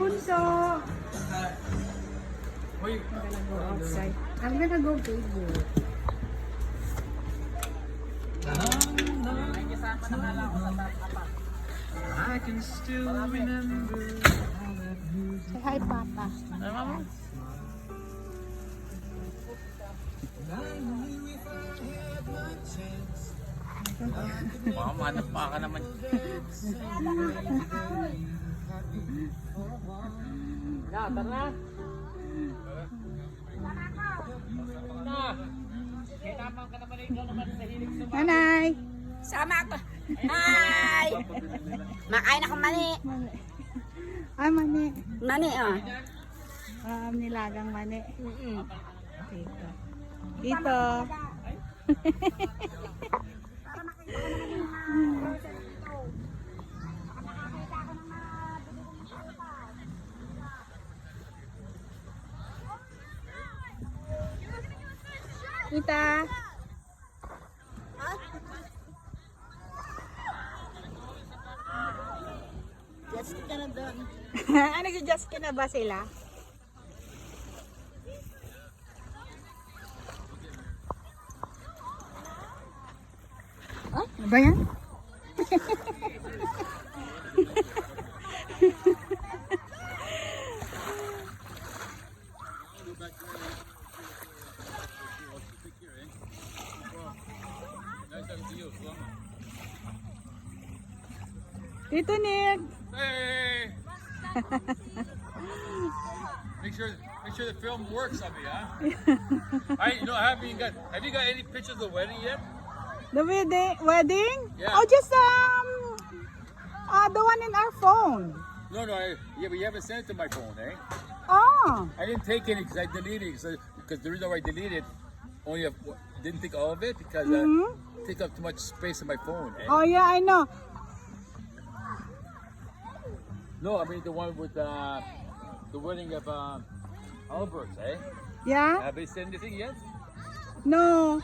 bunso. Wait. I'm gonna go outside. I'm gonna go baby. I can still remember. Say hi, Papa. Manap pa ka naman. Na, tara na. Na. Kailangan ka naman ikaw naman sa hilig sa Nanay. Sama ako. Hi! Makain ako mani. Mani. Ah, mani. Mani, oh. Nilagang mani. Dito. Dito. Kita. Just ka na doon. Ano si Justin na ba sila? Oh, ano ba yan? Tito Nick. Hey! Make sure the film works on me, huh? I have you got any pictures of the wedding yet? The wedding? Yeah. Oh, just the one in our phone. No, but you haven't sent it to my phone, eh? Oh. I didn't take any because I deleted it. Because the reason why I deleted didn't take all of it because it take up too much space on my phone. Eh? Oh yeah, I know. No, I mean the one with the wedding of Alberts, eh? Yeah? Have they sent anything yet? No.